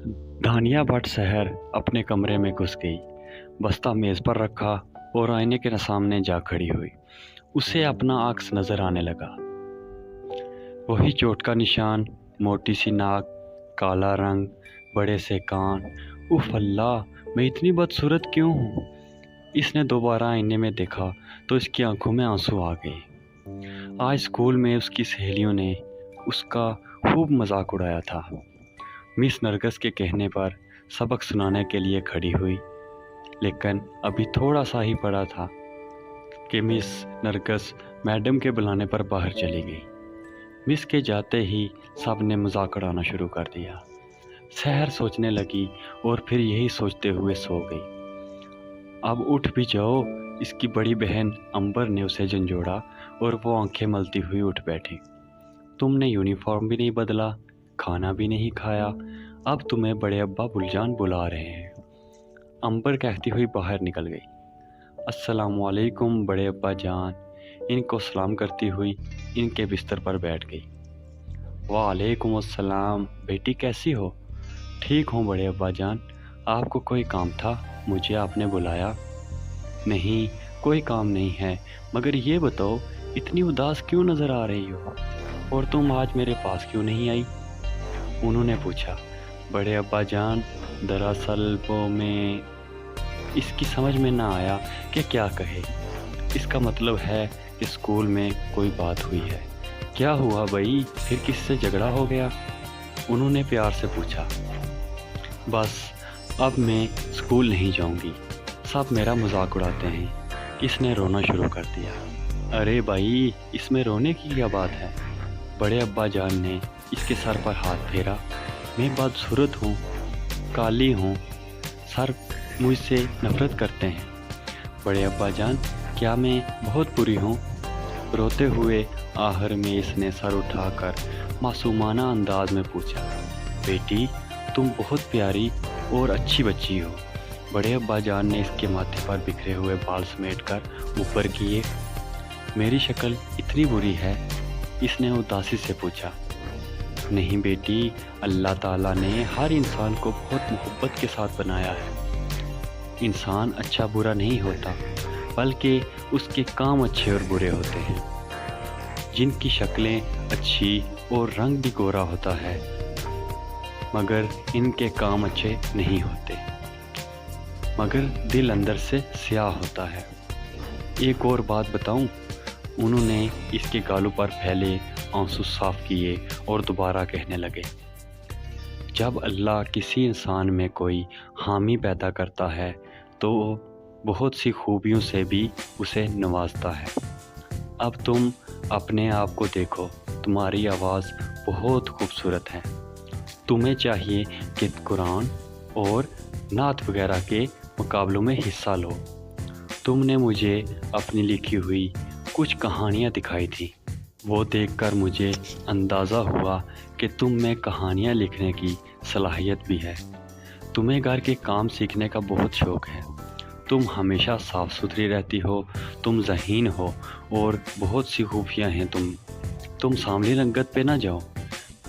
दानिया भट्ट शहर अपने कमरे में घुस गई। बस्ता मेज़ पर रखा और आईने के सामने जा खड़ी हुई। उसे अपना अक्स नज़र आने लगा। वही चोट का निशान, मोटी सी नाक, काला रंग, बड़े से कान। उफ अल्लाह, मैं इतनी बदसूरत क्यों हूँ? इसने दोबारा आईने में देखा तो इसकी आंखों में आंसू आ गए। आज स्कूल में उसकी सहेलियों ने उसका खूब मजाक उड़ाया था। मिस नरगस के कहने पर सबक सुनाने के लिए खड़ी हुई, लेकिन अभी थोड़ा सा ही पड़ा था कि मिस नरगस मैडम के बुलाने पर बाहर चली गई। मिस के जाते ही सब ने मजाक उड़ाना शुरू कर दिया। सहर सोचने लगी और फिर यही सोचते हुए सो गई। अब उठ भी जाओ, इसकी बड़ी बहन अंबर ने उसे झंझोड़ा और वो आंखें मलती हुई उठ बैठी। तुमने यूनिफॉर्म भी नहीं बदला, खाना भी नहीं खाया, अब तुम्हें बड़े अब्बा बुलजान बुला रहे हैं। अंबर कहती हुई बाहर निकल गई। अस्सलामुअलैकुम बड़े अब्बा जान, इनको सलाम करती हुई इनके बिस्तर पर बैठ गई। वालेकुम अस्सलाम, बेटी कैसी हो? ठीक हूँ बड़े अब्बा जान, आपको कोई काम था? मुझे आपने बुलाया? नहीं, कोई काम नहीं है, मगर ये बताओ इतनी उदास क्यों नज़र आ रही हो, और तुम आज मेरे पास क्यों नहीं आई? उन्होंने पूछा। बड़े अब्बा जान, दरअसल वो मैं इसकी समझ में ना आया कि क्या कहे। इसका मतलब है कि स्कूल में कोई बात हुई है। क्या हुआ भाई, फिर किससे झगड़ा हो गया? उन्होंने प्यार से पूछा। बस अब मैं स्कूल नहीं जाऊंगी, सब मेरा मजाक उड़ाते हैं। इसने रोना शुरू कर दिया। अरे भाई, इसमें रोने की क्या बात है? बड़े अब्बा जान ने इसके सर पर हाथ फेरा। मैं बदसूरत हूँ, काली हूँ, सर मुझसे नफरत करते हैं। बड़े अब्बा जान, क्या मैं बहुत बुरी हूँ? रोते हुए आखिर में इसने सर उठाकर मासूमाना अंदाज में पूछा। बेटी, तुम बहुत प्यारी और अच्छी बच्ची हो। बड़े अब्बा जान ने इसके माथे पर बिखरे हुए बाल समेटकर ऊपर किए। मेरी शक्ल इतनी बुरी है? इसने उदासी से पूछा। नहीं बेटी, अल्लाह ताला ने हर इंसान को बहुत मोहब्बत के साथ बनाया है। इंसान अच्छा बुरा नहीं होता, बल्कि उसके काम अच्छे और बुरे होते हैं। जिनकी शक्लें अच्छी और रंग भी गोरा होता है, मगर इनके काम अच्छे नहीं होते, मगर दिल अंदर से स्याह होता है। एक और बात बताऊं? उन्होंने इसके गालों पर फैले आंसू साफ किए और दोबारा कहने लगे। जब अल्लाह किसी इंसान में कोई हामी पैदा करता है तो बहुत सी खूबियों से भी उसे नवाजता है। अब तुम अपने आप को देखो, तुम्हारी आवाज़ बहुत खूबसूरत है। तुम्हें चाहिए कि कुरान और नात वगैरह के मुकाबलों में हिस्सा लो। तुमने मुझे अपनी लिखी हुई कुछ कहानियाँ दिखाई थी, वो देखकर मुझे अंदाज़ा हुआ कि तुम में कहानियाँ लिखने की सलाहियत भी है। तुम्हें घर के काम सीखने का बहुत शौक़ है। तुम हमेशा साफ़ सुथरी रहती हो, तुम ज़हीन हो और बहुत सी खूबियाँ हैं तुम सांवली रंगत पे ना जाओ।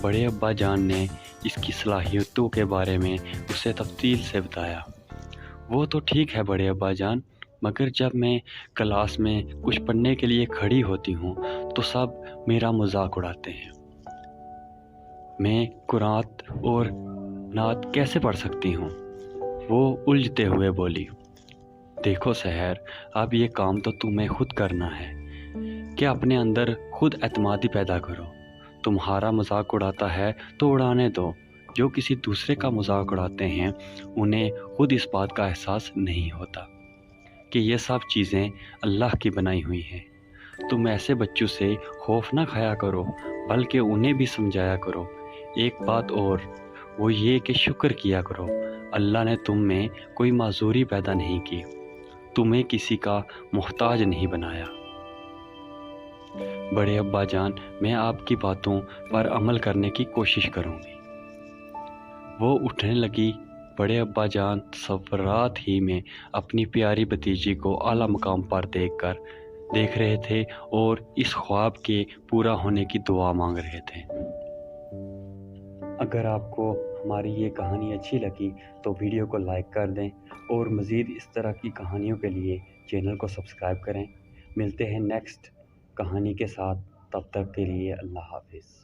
बड़े अब्बा जान ने इसकी सलाहियतों के बारे में उसे तफसील से बताया। वो तो ठीक है बड़े अब्बा जान, मगर जब मैं क्लास में कुछ पढ़ने के लिए खड़ी होती हूँ तो सब मेरा मजाक उड़ाते हैं। मैं कुरान और नात कैसे पढ़ सकती हूँ? वो उलझते हुए बोली। देखो सहर, अब ये काम तो तुम्हें खुद करना है कि अपने अंदर खुद एतमादी पैदा करो। तुम्हारा मजाक उड़ाता है तो उड़ाने दो। जो किसी दूसरे का मजाक उड़ाते हैं उन्हें खुद इस बात का एहसास नहीं होता कि ये सब चीज़ें अल्लाह की बनाई हुई हैं। तुम ऐसे बच्चों से खौफ ना खाया करो, बल्कि उन्हें भी समझाया करो। एक बात और, वो ये कि शुक्र किया करो, अल्लाह ने तुम में कोई माजूरी पैदा नहीं की, तुम्हें किसी का मोहताज नहीं बनाया। बड़े अब्बा जान, मैं आपकी बातों पर अमल करने की कोशिश करूँगी। वो उठने लगी। बड़े अब्बा जान सफरात ही में अपनी प्यारी भतीजी को आला मकाम पर देख रहे थे और इस ख्वाब के पूरा होने की दुआ मांग रहे थे। अगर आपको ہماری یہ کہانی اچھی لگی تو ویڈیو کو لائک کر دیں اور مزید اس طرح کی کہانیوں کے لیے چینل کو سبسکرائب کریں۔ ملتے ہیں نیکسٹ کہانی کے ساتھ، تب تک کے لیے اللہ حافظ۔